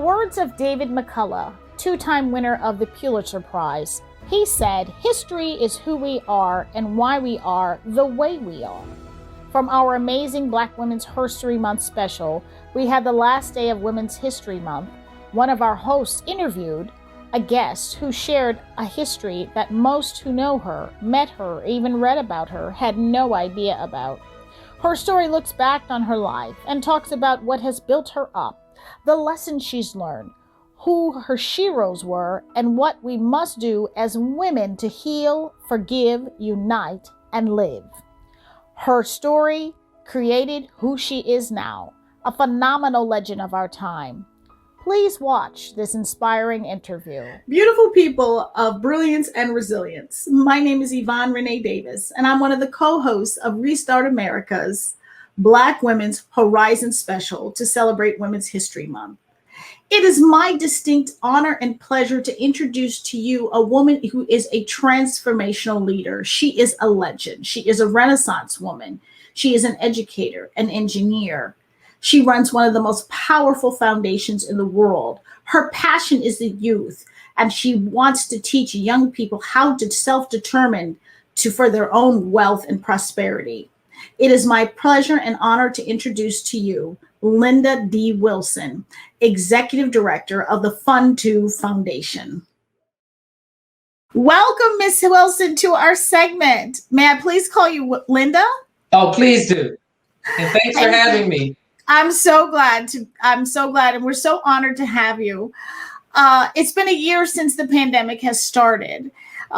words of David McCullough, two-time winner of the Pulitzer Prize, he said, "History is who we are and why we are the way we are." From our amazing Black Women's Herstory Month special, we had the last day of Women's History Month. One of our hosts interviewed a guest who shared a history that most who know her, met her, even read about her, had no idea about. Her story looks back on her life and talks about what has built her up, the lessons she's learned, who her sheroes were, and what we must do as women to heal, forgive, unite, and live. Her story created who she is now, a phenomenal legend of our time. Please watch this inspiring interview. Beautiful people of brilliance and resilience. My name is Yvonne Renee Davis, and I'm one of the co-hosts of Restart America's Black Women's Horizon Special to celebrate Women's History Month. It is my distinct honor and pleasure to introduce to you a woman who is a transformational leader. She is a legend. She is a Renaissance woman. She is an educator, an engineer. She runs one of the most powerful foundations in the world. Her passion is the youth, and she wants to teach young people how to self-determine for their own wealth and prosperity. It is my pleasure and honor to introduce to you Linda D. Wilson, Executive Director of the Fund2 Foundation. Welcome, Ms. Wilson, to our segment. May I please call you Linda? Oh, please do. And thanks for having me. I'm so glad, and we're so honored to have you. It's been a year since the pandemic has started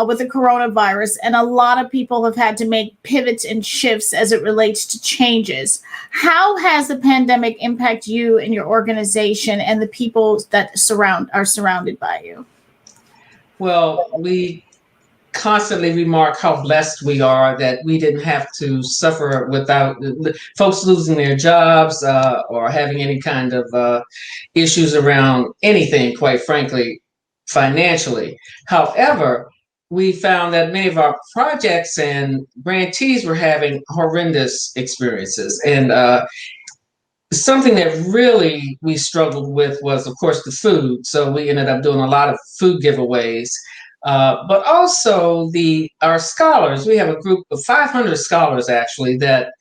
with the coronavirus, and a lot of people have had to make pivots and shifts as it relates to changes. How has the pandemic impacted you and your organization and the people that are surrounded by you? Well, we constantly remark how blessed we are that we didn't have to suffer without folks losing their jobs or having any kind of issues around anything, quite frankly, financially. However, we found that many of our projects and grantees were having horrendous experiences. And something that really we struggled with was, of course, the food. So we ended up doing a lot of food giveaways. But also our scholars. We have a group of 500 scholars actually that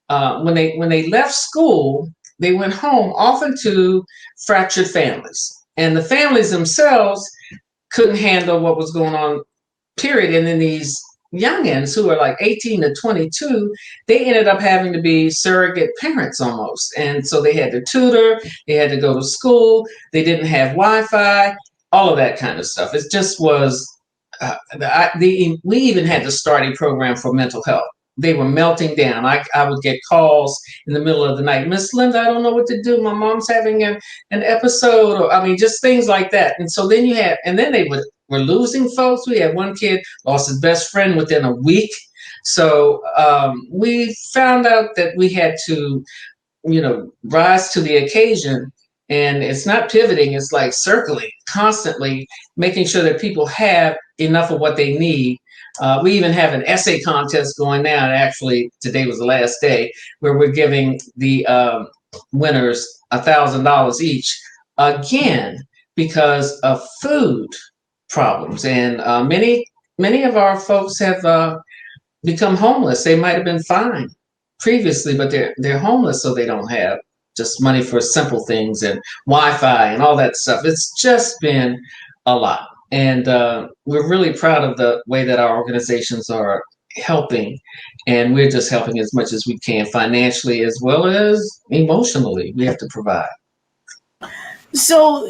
when they left school, they went home often to fractured families, and the families themselves couldn't handle what was going on, period. And then these youngins who are like 18 to 22, they ended up having to be surrogate parents almost. And so they had to tutor, they had to go to school, they didn't have Wi-Fi, all of that kind of stuff. It just was, we even had to start a program for mental health. They were melting down. I would get calls in the middle of the night, "Miss Linda, I don't know what to do. My mom's having an episode," or just things like that. And so then they were losing folks. We had one kid lost his best friend within a week. So we found out that we had to, rise to the occasion. And it's not pivoting, it's like circling, constantly making sure that people have enough of what they need. We even have an essay contest going now. And actually, today was the last day, where we're giving the winners $1,000 each, again, because of food problems. And many of our folks have become homeless. They might have been fine previously, but they're homeless, so they don't have just money for simple things and Wi-Fi and all that stuff. It's just been a lot. And we're really proud of the way that our organizations are helping. And we're just helping as much as we can financially as well as emotionally. We have to provide. So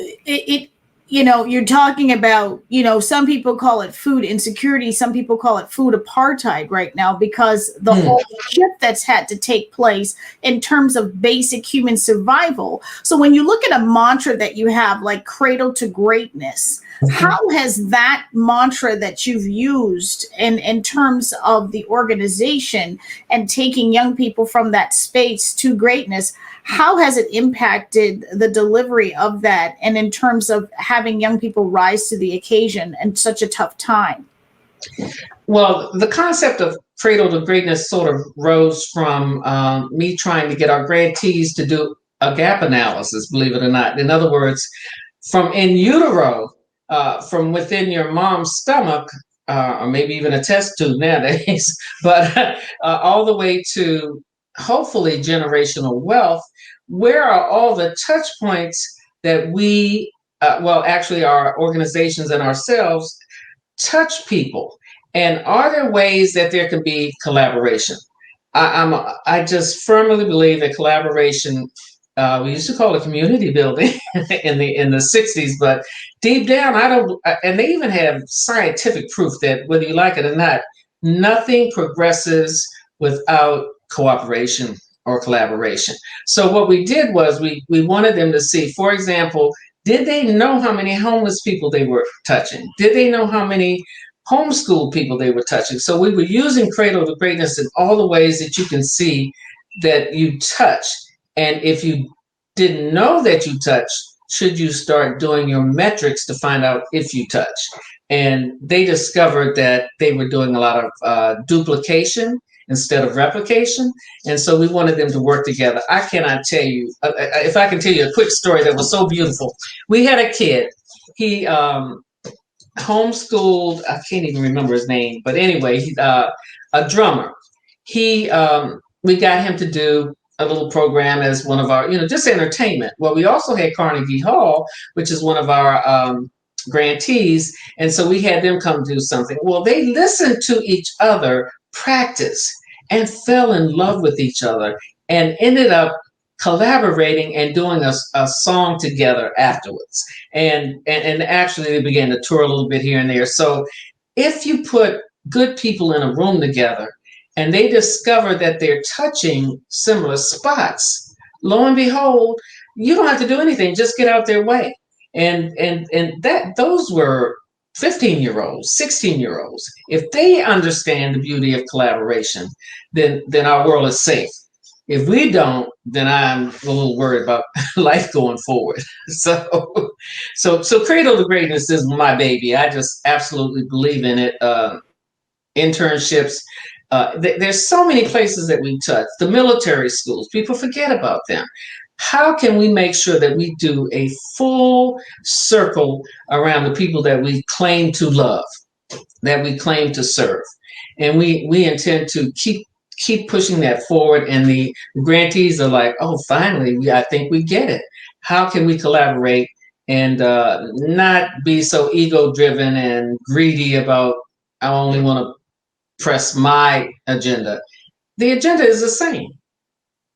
you're talking about, some people call it food insecurity. Some people call it food apartheid right now, because the whole shift that's had to take place in terms of basic human survival. So when you look at a mantra that you have, like cradle to greatness, how has that mantra that you've used in terms of the organization and taking young people from that space to greatness, how has it impacted the delivery of that, and in terms of having young people rise to the occasion in such a tough time? Well, the concept of cradle to greatness sort of rose from me trying to get our grantees to do a gap analysis, believe it or not. In other words, from in utero, from within your mom's stomach, or maybe even a test tube nowadays, but all the way to hopefully generational wealth. Where are all the touch points that we, well, actually, our organizations and ourselves touch people? And are there ways that there can be collaboration? I just firmly believe that collaboration. We used to call it community building in the 60s, but deep down, I don't. And they even have scientific proof that whether you like it or not, nothing progresses without cooperation or collaboration. So what we did was we wanted them to see, for example, did they know how many homeless people they were touching? Did they know how many homeschool people they were touching? So we were using Cradle to Greatness in all the ways that you can see that you touch. And if you didn't know that you touched, should you start doing your metrics to find out if you touch? And they discovered that they were doing a lot of duplication instead of replication. And so we wanted them to work together. I cannot tell you, if I can tell you a quick story that was so beautiful. We had a kid, he homeschooled, I can't even remember his name, but anyway, he's a drummer. We got him to do a little program as one of our, just entertainment. Well, we also had Carnegie Hall, which is one of our grantees. And so we had them come do something. Well, they listened to each other practice and fell in love with each other and ended up collaborating and doing a song together afterwards. And actually they began to tour a little bit here and there. So if you put good people in a room together and they discover that they're touching similar spots, lo and behold, you don't have to do anything, just get out their way. And that those were 15-year-olds, 16-year-olds. If they understand the beauty of collaboration, then our world is safe. If we don't, then I'm a little worried about life going forward. So Cradle to Greatness is my baby. I just absolutely believe in it. Internships. There's so many places that we touch. The military schools, people forget about them. How can we make sure that we do a full circle around the people that we claim to love, that we claim to serve? And we intend to keep pushing that forward. And the grantees are like, oh, finally, I think we get it. How can we collaborate and not be so ego-driven and greedy about, I only want to press my agenda? The agenda is the same.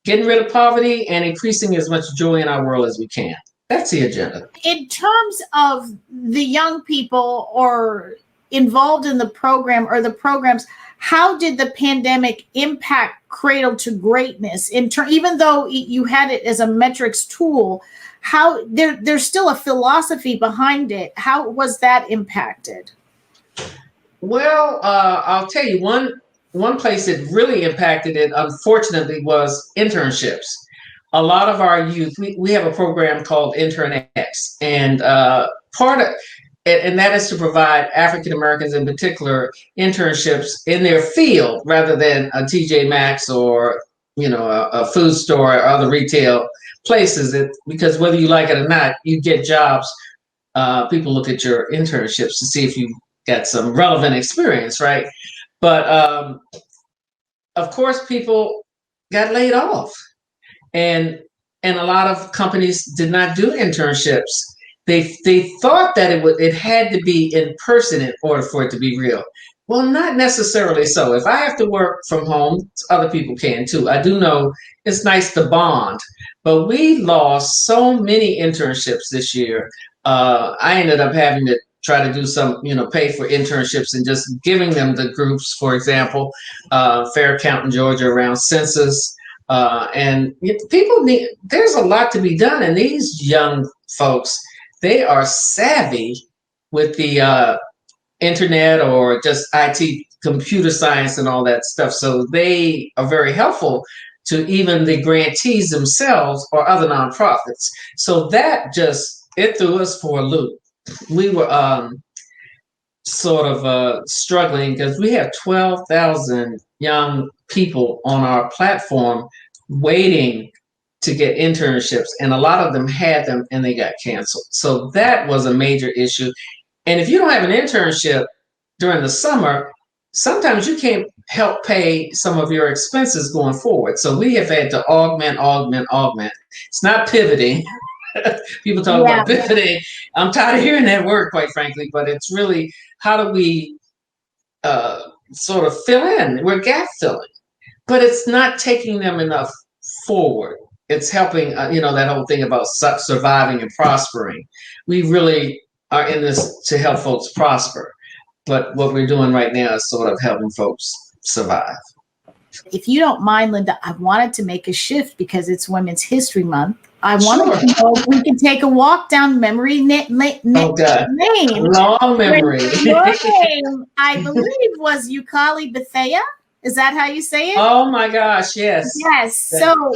Getting rid of poverty and increasing as much joy in our world as we can. That's the agenda. In terms of the young people or involved in the program or the programs, how did the pandemic impact Cradle to Greatness? Even though you had it as a metrics tool, how there's still a philosophy behind it. How was that impacted? Well, I'll tell you, one place that really impacted it, unfortunately, was internships. A lot of our youth, we have a program called Intern X, and and that is to provide African Americans in particular internships in their field rather than a TJ Maxx or a food store or other retail places. Because whether you like it or not, you get jobs. People look at your internships to see if you got some relevant experience, right? But of course, people got laid off, and a lot of companies did not do internships. They thought that it had to be in person in order for it to be real. Well, not necessarily so. If I have to work from home, other people can too. I do know it's nice to bond, but we lost so many internships this year. I ended up having to try to do some, pay for internships and just giving them the groups, for example, Faircount in Georgia around census. And there's a lot to be done. And these young folks, they are savvy with the internet or just IT, computer science and all that stuff. So they are very helpful to even the grantees themselves or other nonprofits. So that it threw us for a loop. We were sort of struggling because we have 12,000 young people on our platform waiting to get internships, and a lot of them had them and they got canceled. So that was a major issue. And if you don't have an internship during the summer, sometimes you can't help pay some of your expenses going forward. So we have had to augment. It's not pivoting. People talk about pivoting. I'm tired of hearing that word, quite frankly, but it's really, how do we sort of fill in? We're gap filling, but it's not taking them enough forward. It's helping, that whole thing about surviving and prospering. We really are in this to help folks prosper. But what we're doing right now is sort of helping folks survive. If you don't mind, Linda, I wanted to make a shift because it's Women's History Month. I wanted to know if we can take a walk down memory lane. Long memory. Your name, I believe, was Yukali Bethea. Is that how you say it? Oh my gosh, yes. Yes. So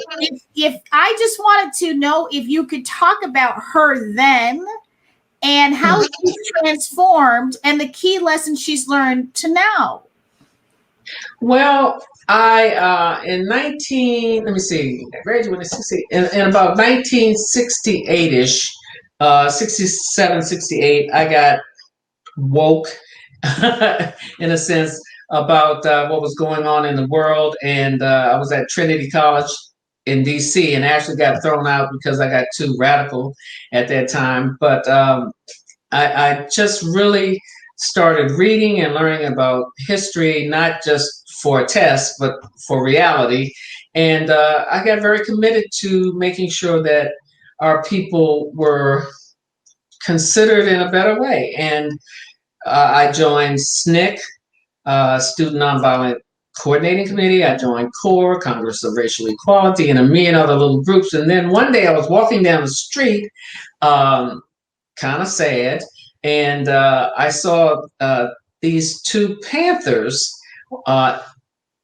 if I just wanted to know if you could talk about her then and how she's transformed and the key lessons she's learned to now. Well, I in graduated in about 1968-ish, 67, 68, I got woke in a sense about what was going on in the world. And I was at Trinity College in DC and actually got thrown out because I got too radical at that time. But I just really started reading and learning about history, not just for a test, but for reality. And I got very committed to making sure that our people were considered in a better way. And I joined SNCC, Student Nonviolent Coordinating Committee. I joined CORE, Congress of Racial Equality, and a million other little groups. And then one day I was walking down the street, kind of sad, and I saw these two Panthers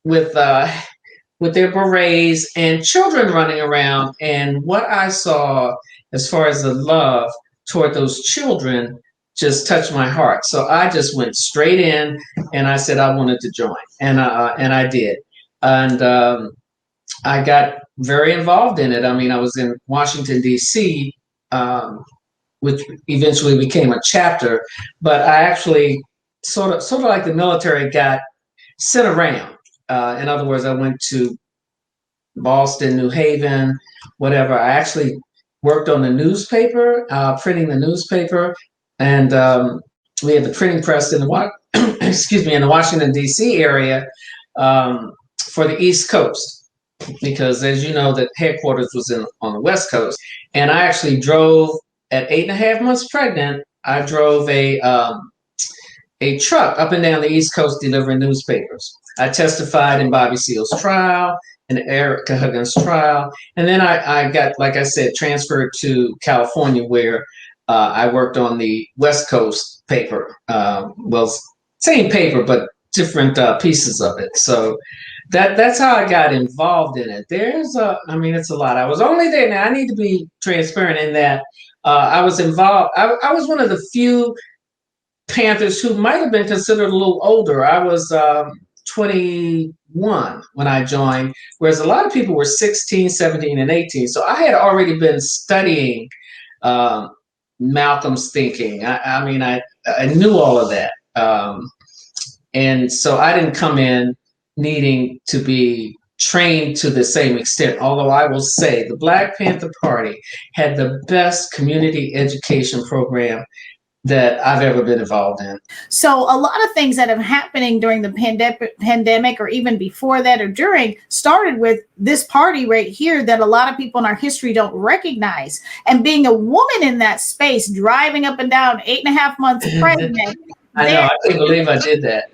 with their berets and children running around. And what I saw as far as the love toward those children just touched my heart. So I just went straight in and I said I wanted to join, and I did. And I got very involved in it. I mean, I was in Washington, D.C., which eventually became a chapter, but I actually sort of like the military got sent around. In other words, I went to Boston, New Haven, whatever. I actually worked on the newspaper, printing the newspaper, and we had the printing press in the in the Washington D.C. area for the East Coast, because as you know, the headquarters was on the West Coast, and I actually drove at 8.5 months pregnant. I drove a truck up and down the East Coast delivering newspapers. I testified in Bobby Seale's trial, in Erica Huggins' trial, and then I got, like I said, transferred to California, where I worked on the West Coast paper. Well, same paper, but different pieces of it. So that's how I got involved in it. It's a lot. I was only there. Now I need to be transparent in that I was involved. I was one of the few Panthers who might have been considered a little older. I was 21 when I joined, whereas a lot of people were 16, 17, and 18. So I had already been studying Malcolm's thinking. I knew all of that. And so I didn't come in needing to be trained to the same extent. Although I will say the Black Panther Party had the best community education program that I've ever been involved in. So a lot of things that are happening during the pandemic or even before that or during started with this party right here that a lot of people in our history don't recognize. And being a woman in that space, driving up and down 8.5 months pregnant. I know, I can't believe I did that.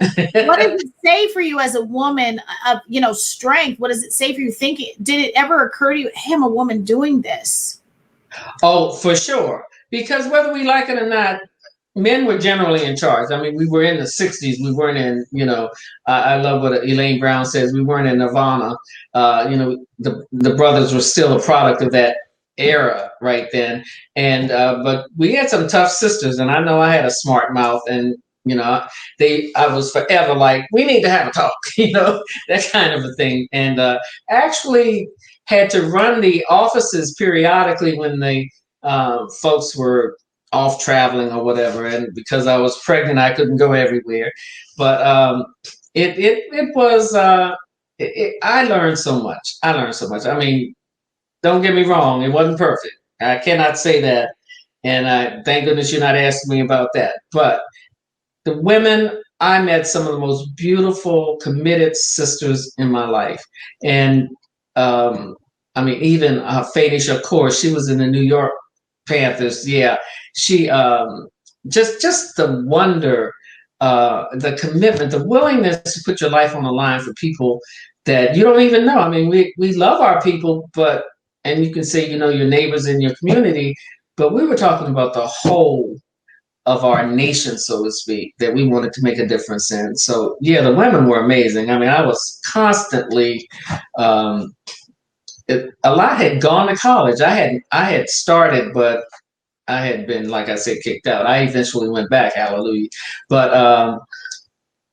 What does it say for you as a woman of, strength? What does it say for you thinking? Did it ever occur to you, hey, I'm a woman doing this? Oh, for sure. Because whether we like it or not, men were generally in charge. I mean, we were in the 60s. We weren't in, I love what Elaine Brown says. We weren't in Nirvana. The brothers were still a product of that era right then. And but we had some tough sisters, and I know I had a smart mouth, and I was forever like, we need to have a talk, that kind of a thing. And actually had to run the offices periodically when the folks were off traveling or whatever. And because I was pregnant, I couldn't go everywhere. But it was, I learned so much. I mean, don't get me wrong, it wasn't perfect. I cannot say that. And thank goodness you're not asking me about that. But the women, I met some of the most beautiful, committed sisters in my life. And I mean, even Fadisha, of course, she was in the New York Panthers. Yeah, she just the wonder, the commitment, the willingness to put your life on the line for people that you don't even know. I mean, we love our people, but and you can say, your neighbors in your community, but we were talking about the whole of our nation, so to speak, that we wanted to make a difference in. So yeah, the women were amazing. I mean, I was constantly, a lot had gone to college. I had started, but I had been, like I said, kicked out. I eventually went back, hallelujah. But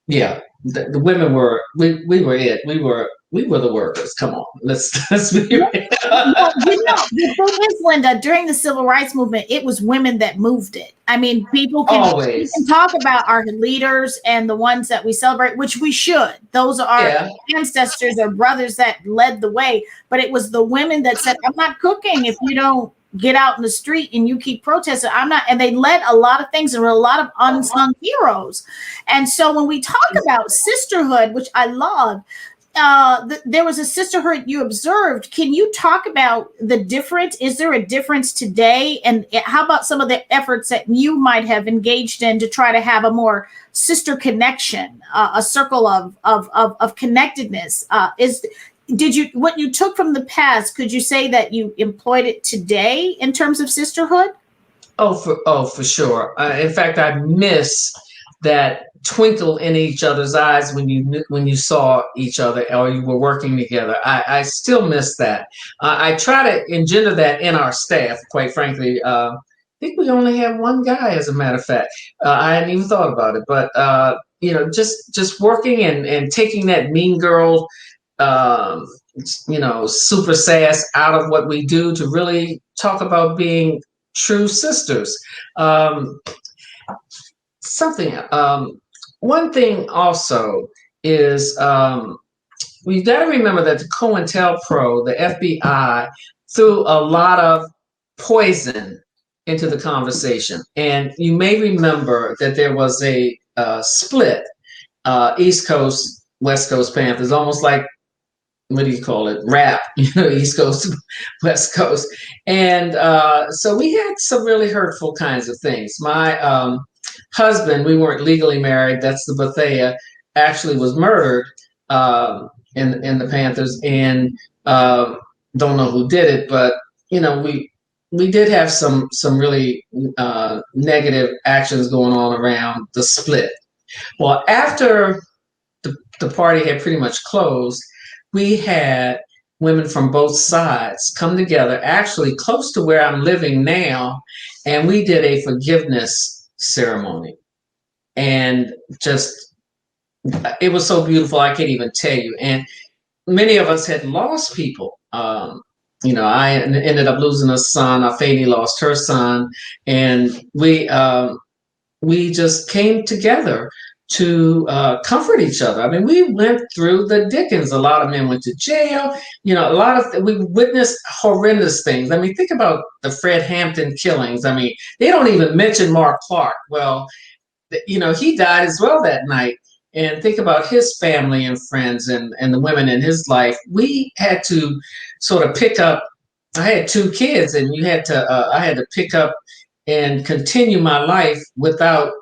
yeah, the women were, we were it. We were the workers. Come on, let's be real. The thing is, Linda, during the civil rights movement, it was women that moved it. I mean, people Always. can talk about our leaders and the ones that we celebrate, which we should. Those are our ancestors or brothers that led the way. But it was the women that said, I'm not cooking if you don't get out in the street and you keep protesting. I'm not. And they led a lot of things. There were a lot of unsung heroes. And so when we talk about sisterhood, which I love, there was a sisterhood you observed. Can you talk about the difference? Is there a difference today? And how about some of the efforts that you might have engaged in to try to have a more sister connection, a circle of connectedness? What you took from the past, could you say that you employed it today in terms of sisterhood? For sure. In fact, I miss that twinkle in each other's eyes when you saw each other or you were working together. I still miss that. I try to engender that in our staff, quite frankly. I think we only have one guy, as a matter of fact. I hadn't even thought about it, but just working and taking that mean girl, super sass out of what we do to really talk about being true sisters. One thing also is we've got to remember that the COINTELPRO, the FBI, threw a lot of poison into the conversation. And you may remember that there was a split, East Coast, West Coast Panthers, almost like, what do you call it? Rap, East Coast, West Coast. And so we had some really hurtful kinds of things. My husband, we weren't legally married, that's the Bethea, actually was murdered in the Panthers, and don't know who did it, but we did have some really negative actions going on around the split. Well, after the party had pretty much closed, we had women from both sides come together, actually close to where I'm living now, and we did a forgiveness ceremony. And just, it was so beautiful, I can't even tell you. And many of us had lost people. I ended up losing a son. Fanny lost her son, and we just came together to comfort each other. I mean, we went through the Dickens. A lot of men went to jail. We witnessed horrendous things. I mean, think about the Fred Hampton killings. I mean, they don't even mention Mark Clark. Well, he died as well that night. And think about his family and friends and the women in his life. We had to sort of pick up. I had 2 kids, and I had to pick up and continue my life without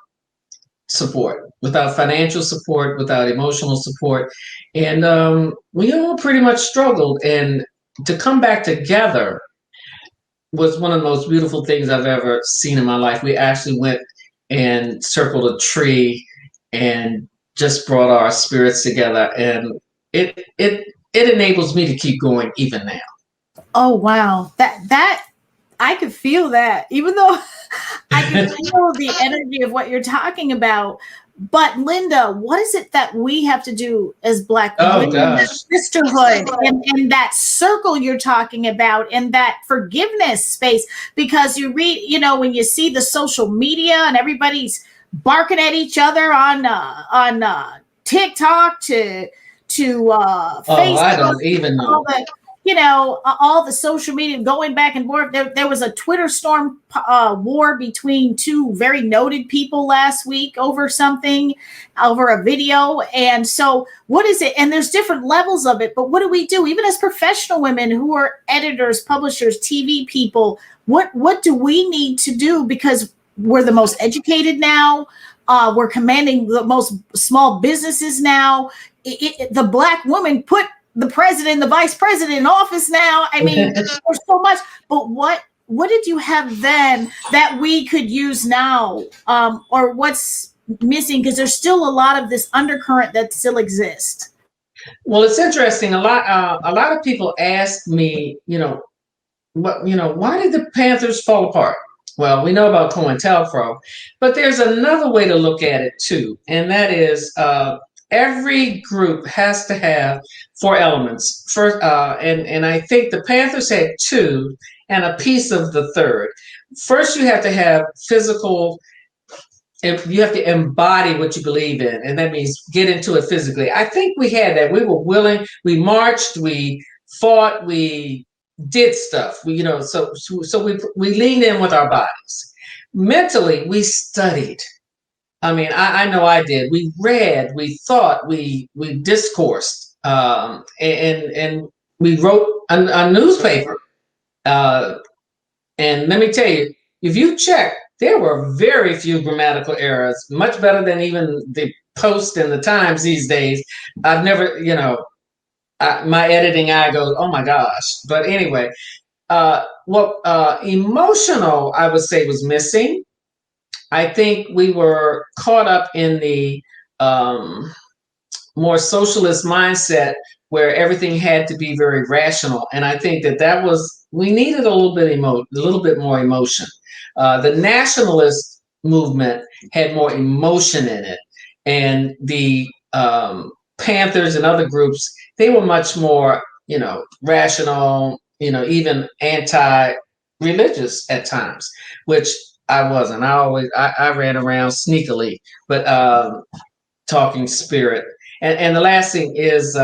support, without financial support, without emotional support. And we all pretty much struggled. And to come back together was one of the most beautiful things I've ever seen in my life. We actually went and circled a tree and just brought our spirits together. And it enables me to keep going even now. Oh, wow. I could feel that, even though I can feel the energy of what you're talking about. But Linda, what is it that we have to do as Black Oh women, gosh. that sisterhood, and that circle you're talking about, and that forgiveness space? Because you read, when you see the social media and everybody's barking at each other on TikTok to Oh, I Facebook, don't even all know. the all the social media going back and forth. There was a Twitter storm war between two very noted people last week over something, over a video. And so, what is it? And there's different levels of it. But what do we do, even as professional women who are editors, publishers, TV people? What do we need to do? Because we're the most educated now. We're commanding the most small businesses now. The Black woman put the president, the vice president in office now. I mean, there's so much. But what did you have then that we could use now, or what's missing? Because there's still a lot of this undercurrent that still exists. Well, it's interesting. A lot of people ask me, why did the Panthers fall apart? Well, we know about COINTELPRO, but there's another way to look at it too, and that is every group has to have four elements. First, and I think the Panthers had two and a piece of the third. First, you have to have physical. You have to embody what you believe in, and that means get into it physically. I think we had that. We were willing. We marched. We fought. We did stuff. So we leaned in with our bodies. Mentally, we studied. I mean, I know I did. We read, we thought, we discoursed, and we wrote a newspaper. And let me tell you, if you check, there were very few grammatical errors, much better than even the Post and the Times these days. I've never, my editing eye goes, oh my gosh. But anyway, emotional, I would say, was missing. I think we were caught up in the more socialist mindset where everything had to be very rational, and I think that was we needed a little bit more emotion. The nationalist movement had more emotion in it, and the Panthers and other groups, they were much more, rational, even anti-religious at times, which I wasn't. I ran around sneakily, but talking spirit. And the last thing is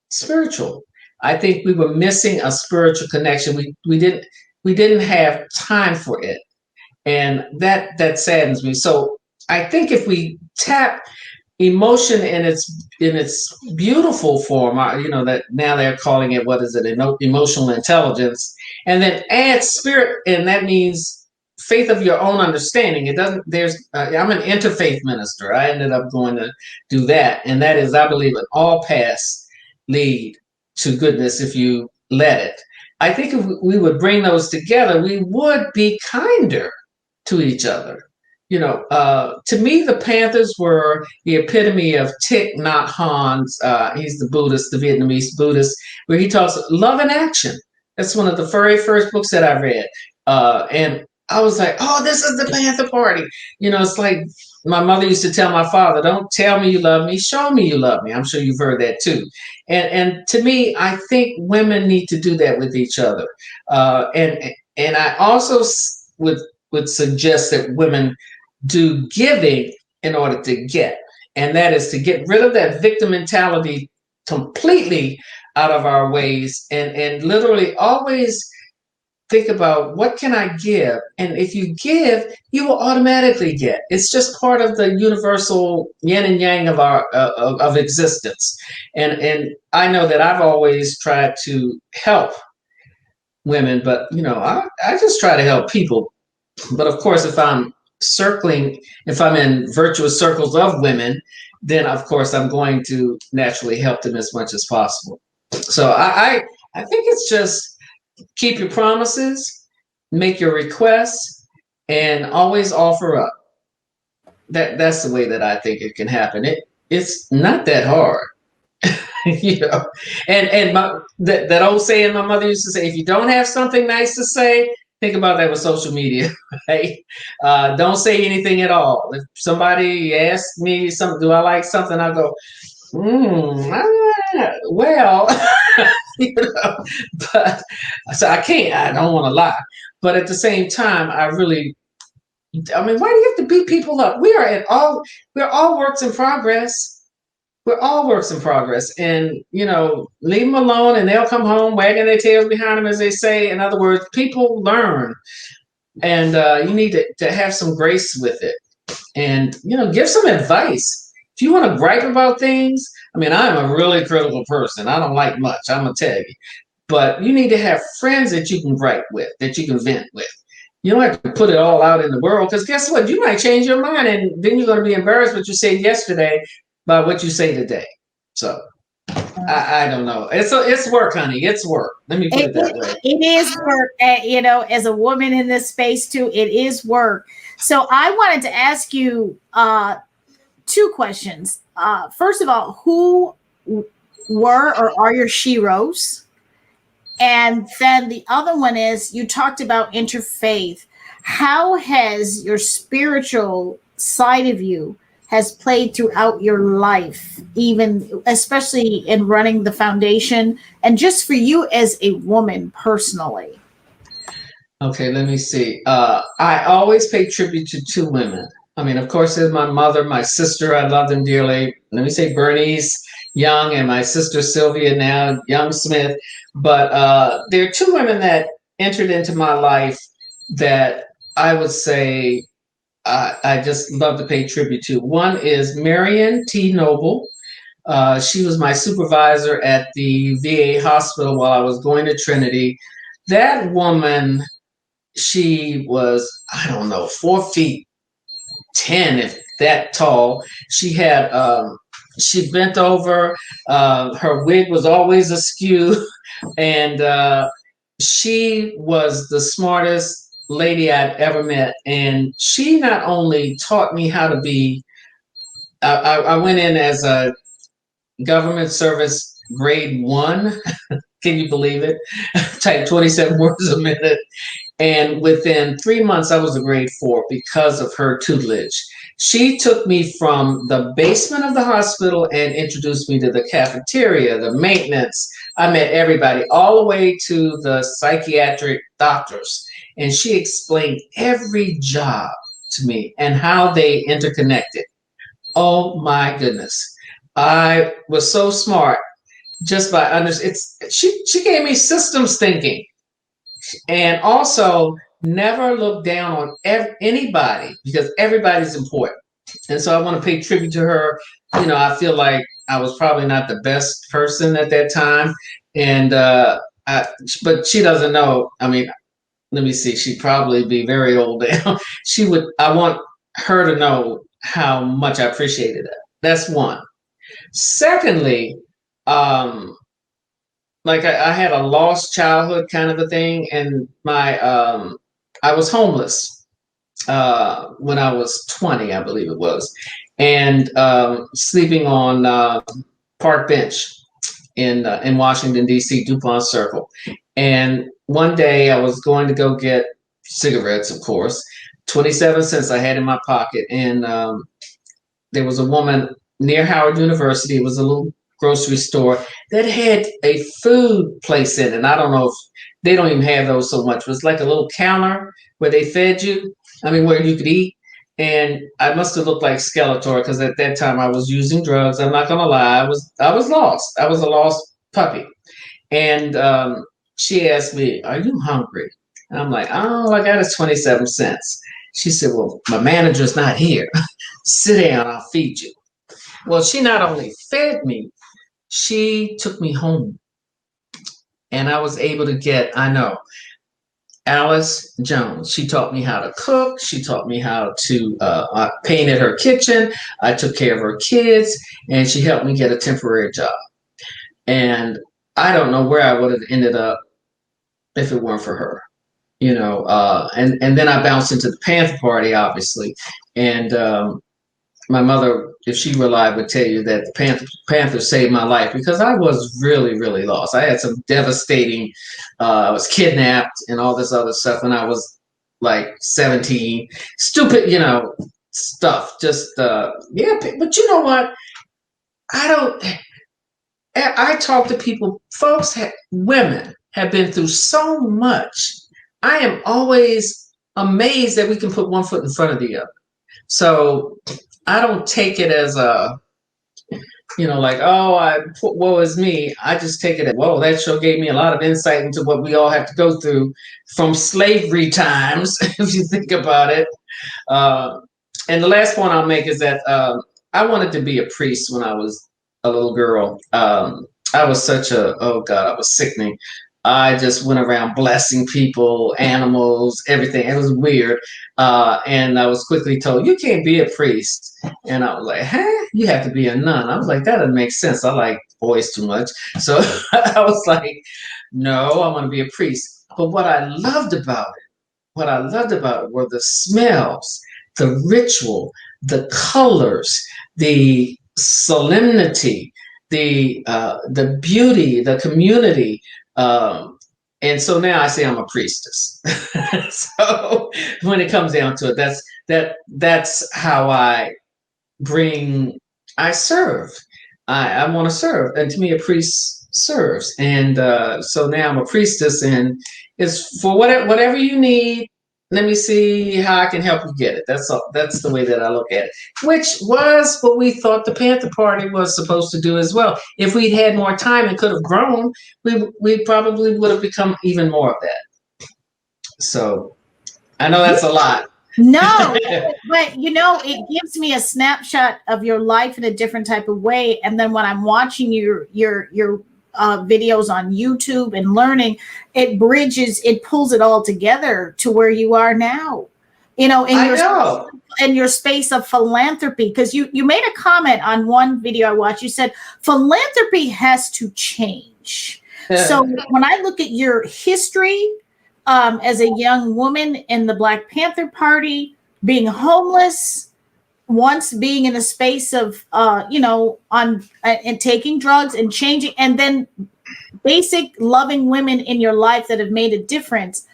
spiritual. I think we were missing a spiritual connection. We didn't have time for it, and that saddens me. So I think if we tap emotion in its beautiful form, that now they're calling it, what is it, emotional intelligence, and then add spirit, and that means faith of your own understanding. It doesn't. I'm an interfaith minister. I ended up going to do that, and that is, I believe, an all paths lead to goodness if you let it. I think if we would bring those together, we would be kinder to each other. To me, the Panthers were the epitome of Thich Nhat Hanh's. He's the Buddhist, the Vietnamese Buddhist, where he talks love in action. That's one of the very first books that I read, and I was like, oh, this is the Panther Party. It's like my mother used to tell my father, don't tell me you love me, show me you love me. I'm sure you've heard that too. And to me, I think women need to do that with each other. And I also would suggest that women do giving in order to get. And that is to get rid of that victim mentality completely out of our ways, and literally always think about, what can I give? And if you give, you will automatically get. It's just part of the universal yin and yang of our of existence. And I know that I've always tried to help women, but I just try to help people. But of course, if I'm in virtuous circles of women, then of course I'm going to naturally help them as much as possible. So I think it's just keep your promises, make your requests, and always offer up. That's the way that I think it can happen. It's not that hard. And that old saying my mother used to say, if you don't have something nice to say, think about that with social media, right? Don't say anything at all. If somebody asks me something, do I like something? I go, well, you know, but so I don't want to lie. But at the same time, I mean, why do you have to beat people up? We're all works in progress. We're all works in progress, and leave them alone, and they'll come home wagging their tails behind them, as they say. In other words, people learn, and you need to have some grace with it, and give some advice. If you want to gripe about things, I mean, I'm a really critical person. I don't like much. I'm gonna tell you, but you need to have friends that you can gripe with, that you can vent with. You don't have to put it all out in the world, because guess what? You might change your mind, and then you're going to be embarrassed what you said yesterday by what you say today. So I don't know. It's work, honey. It's work. Let me put it that way. It is work. As a woman in this space too, it is work. So I wanted to ask you two questions. First of all, who were or are your sheroes? And then the other one is, you talked about interfaith. How has your spiritual side of you has played throughout your life, even especially in running the foundation, and just for you as a woman personally? Okay, let me see. I always pay tribute to two women. I mean, of course, there's my mother, my sister. I love them dearly. Let me say Bernice Young and my sister Sylvia, now Young Smith. But there are two women that entered into my life that I would say I just love to pay tribute to. One is Marion T. Noble. She was my supervisor at the VA hospital while I was going to Trinity. That woman, she was, I don't know, 4'10", if that tall. She had, she bent over, her wig was always askew, and she was the smartest lady I'd ever met. And she not only taught me how to be, I went in as a government service grade 1. Can you believe it? Type 27 words a minute. And within 3 months, I was a grade 4 because of her tutelage. She took me from the basement of the hospital and introduced me to the cafeteria, the maintenance. I met everybody, all the way to the psychiatric doctors. And she explained every job to me and how they interconnected. Oh my goodness. I was so smart just by understanding. She gave me systems thinking. And also, never look down on anybody, because everybody's important. And so I want to pay tribute to her. I feel like I was probably not the best person at that time. And but she doesn't know. I mean, let me see. She'd probably be very old now. I want her to know how much I appreciated it. That's one. Secondly, like I had a lost childhood kind of a thing, and I was homeless when I was 20, I believe it was, and sleeping on park bench in Washington D.C., DuPont Circle. And one day I was going to go get cigarettes, of course, 27 cents I had in my pocket, and there was a woman near Howard University. It was a little grocery store that had a food place in it. And I don't know if they don't even have those so much. It was like a little counter where they fed you. I mean, where you could eat. And I must have looked like Skeletor, because at that time I was using drugs. I'm not gonna lie, I was lost. I was a lost puppy. And she asked me, "Are you hungry?" And I'm like, "Oh, I got 27 cents." She said, "Well, my manager's not here. Sit down, I'll feed you." Well, she not only fed me, she took me home. And I was able to get, I know, Alice Jones. She taught me how to cook. She taught me how to, I painted her kitchen. I took care of her kids, and she helped me get a temporary job. And I don't know where I would have ended up if it weren't for her, and then I bounced into the Panther Party, obviously. And my mother, if she were alive, would tell you that the Panther saved my life because I was really, really lost. I had some devastating, I was kidnapped and all this other stuff when I was like 17. Stupid, stuff. Just, yeah. But you know what? I don't, I talk to people, folks, women have been through so much. I am always amazed that we can put one foot in front of the other. So I don't take it as a, like, oh, woe is me. I just take it as, whoa, that show gave me a lot of insight into what we all have to go through from slavery times, if you think about it. And the last point I'll make is that I wanted to be a priest when I was a little girl. I was oh God, I was sickening. I just went around blessing people, animals, everything. It was weird. And I was quickly told, you can't be a priest. And I was like, huh? You have to be a nun. I was like, that doesn't make sense. I like boys too much. So I was like, no, I want to be a priest. But what I loved about it were the smells, the ritual, the colors, the solemnity, the beauty, the community. And so now I say I'm a priestess. So when it comes down to it, that's how I serve. I want to serve, and to me, a priest serves. And so now I'm a priestess, and it's for whatever you need. Let me see how I can help you get it. That's all. That's the way that I look at it, which was what we thought the Panther Party was supposed to do as well. If we'd had more time and could have grown, we probably would have become even more of that. So I know that's a lot. No, but it gives me a snapshot of your life in a different type of way. And then when I'm watching your videos on YouTube and learning, it pulls it all together to where you are now, in your space of philanthropy. Because you made a comment on one video I watched. You said philanthropy has to change. So when I look at your history, as a young woman in the Black Panther Party, being homeless, once being in a space of, and taking drugs and changing, and then basic loving women in your life that have made a difference.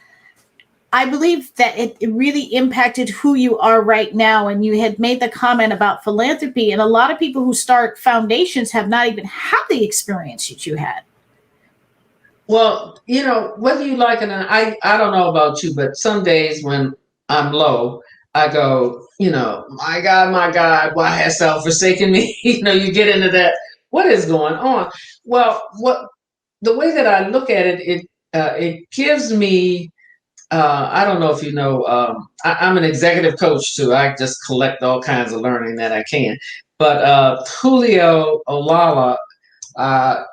I believe that it really impacted who you are right now. And you had made the comment about philanthropy, and a lot of people who start foundations have not even had the experience that you had. Well, whether you like it or not, I don't know about you, but some days when I'm low, I go, my God, why hast thou forsaken me? You get into that. What is going on? Well, the way that I look at it, it gives me, I don't know if you know, I'm an executive coach too. I just collect all kinds of learning that I can. But Julio Olala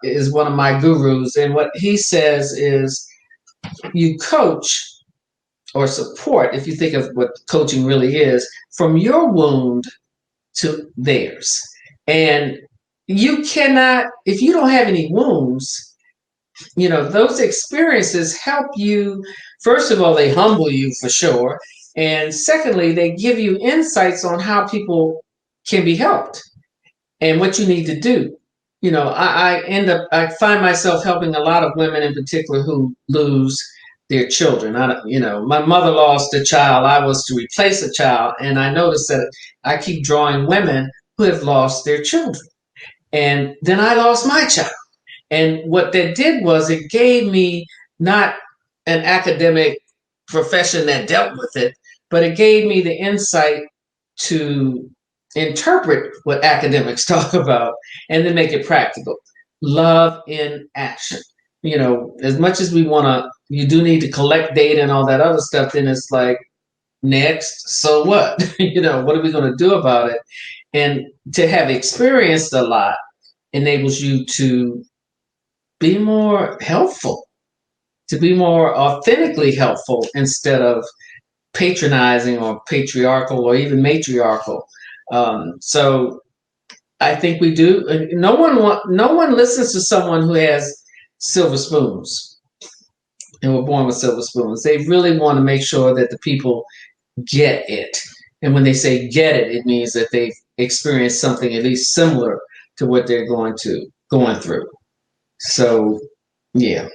is one of my gurus, and what he says is you coach or support, if you think of what coaching really is, from your wound to theirs. And you cannot, if you don't have any wounds, those experiences help you. First of all, they humble you for sure. And secondly, they give you insights on how people can be helped and what you need to do. I find myself helping a lot of women in particular who lose their children. My mother lost a child. I was to replace a child. And I noticed that I keep drawing women who have lost their children. And then I lost my child. And what that did was it gave me not an academic profession that dealt with it, but it gave me the insight to interpret what academics talk about and then make it practical. Love in action. As much as we want to, you do need to collect data and all that other stuff, then it's like, next, so what? What are we going to do about it? And to have experienced a lot enables you to be more helpful, to be more authentically helpful instead of patronizing or patriarchal or even matriarchal. So I think we do. No one listens to someone who has silver spoons and were born with silver spoons. They really want to make sure that the people get it. And when they say get it, it means that they've experience something at least similar to what they're going through. So, yeah.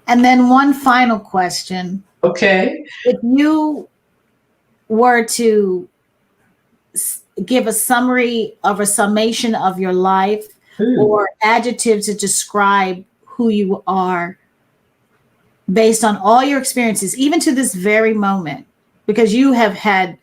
And then one final question. Okay. If you were to give a summary of a summation of your life or adjectives to describe who you are based on all your experiences, even to this very moment, because you have had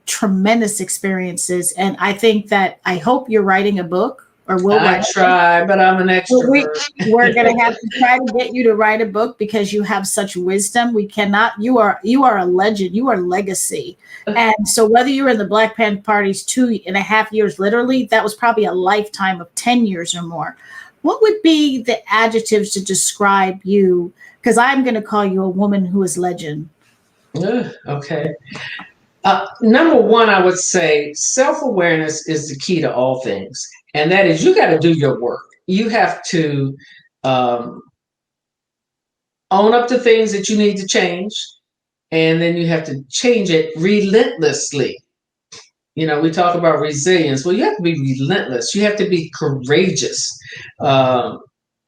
tremendous experiences. And I hope you're writing a book or will write. I try, but I'm an extrovert. We're going to have to try to get you to write a book because you have such wisdom. We cannot, you are a legend. You are legacy. And so whether you're in the Black Panther Party's 2.5 years, literally, that was probably a lifetime of 10 years or more. What would be the adjectives to describe you? Because I'm going to call you a woman who is legend. Okay. Number one, I would say self-awareness is the key to all things. And that is, you got to do your work. You have to own up to things that you need to change. And then you have to change it relentlessly. You know, we talk about resilience. Well, you have to be relentless. You have to be courageous.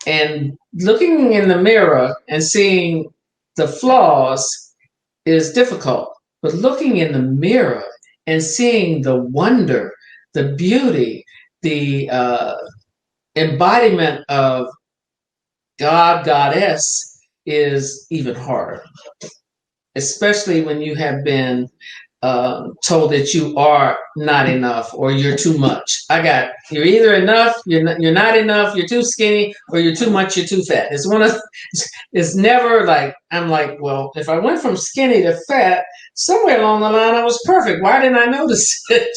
And looking in the mirror and seeing the flaws is difficult. But looking in the mirror and seeing the wonder, the beauty, the embodiment of God, goddess is even harder, especially when you have been told that you are not enough or you're too much. You're either enough, you're not enough, you're too skinny, or you're too much, you're too fat. It's never like, I'm like, well, if I went from skinny to fat, somewhere along the line I was perfect. Why didn't I notice it?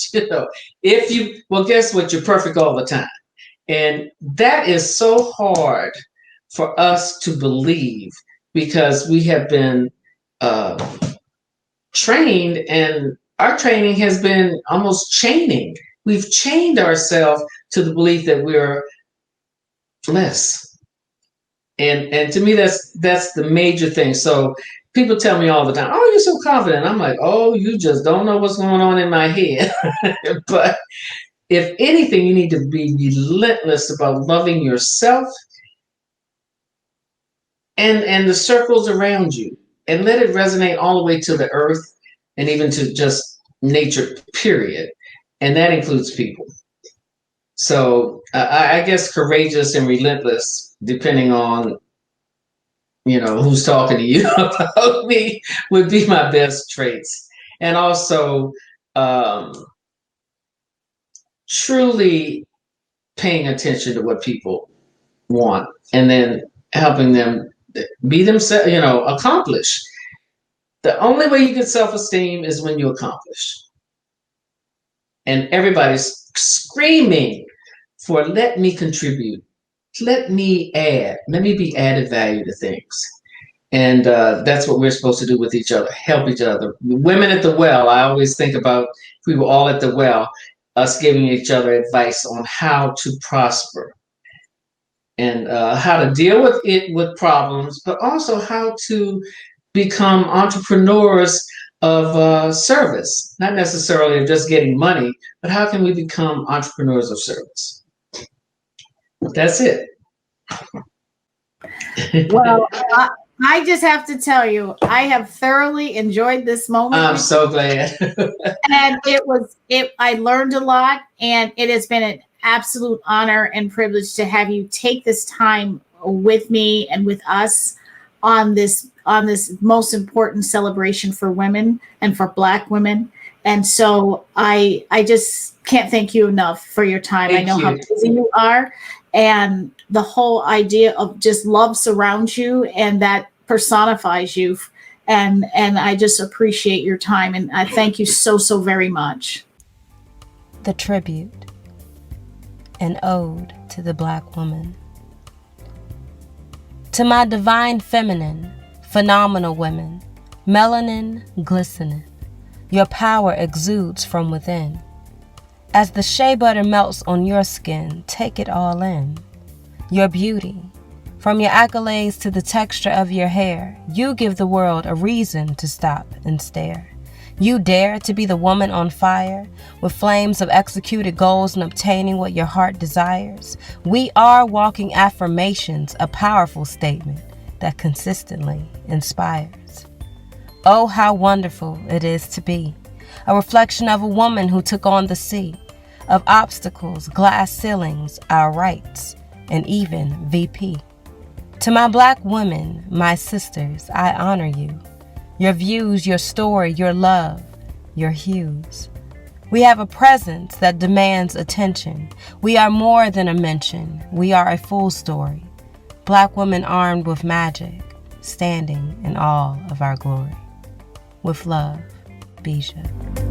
Guess what? You're perfect all the time. And that is so hard for us to believe because we have been trained, and our training has been almost chaining. We've chained ourselves to the belief that we're less. And to me, that's the major thing. So people tell me all the time, oh, you're so confident. I'm like, oh, you just don't know what's going on in my head. But if anything, you need to be relentless about loving yourself and the circles around you, and let it resonate all the way to the earth and even to just nature, period. And that includes people. So I guess courageous and relentless, depending on, who's talking to you about me, would be my best traits. And also truly paying attention to what people want and then helping them be themselves, accomplish. The only way you get self-esteem is when you accomplish. And everybody's screaming for, let me contribute, let me add, let me be added value to things. And that's what we're supposed to do with each other, help each other. Women at the well, I always think about, if we were all at the well, us giving each other advice on how to prosper and how to deal with problems, but also how to become entrepreneurs of service, not necessarily of just getting money, but how can we become entrepreneurs of service? That's it. Well, I just have to tell you, I have thoroughly enjoyed this moment. I'm so glad. And I learned a lot, and it has been an absolute honor and privilege to have you take this time with me and with us on this most important celebration for women and for Black women. And so I just can't thank you enough for your time. I know how busy you are, and the whole idea of just love surrounds you, and that personifies you. And I just appreciate your time, and I thank you so very much. The tribute, an ode to the Black woman. To my divine feminine, phenomenal women, melanin glistening, your power exudes from within. As the shea butter melts on your skin, take it all in. Your beauty, from your accolades to the texture of your hair, you give the world a reason to stop and stare. You dare to be the woman on fire, with flames of executed goals and obtaining what your heart desires. We are walking affirmations, a powerful statement that consistently inspires. Oh, how wonderful it is to be a reflection of a woman who took on the sea, of obstacles, glass ceilings, our rights, and even VP. To my Black women, my sisters, I honor you. Your views, your story, your love, your hues. We have a presence that demands attention. We are more than a mention. We are a full story. Black women armed with magic, standing in all of our glory. With love, Bijah.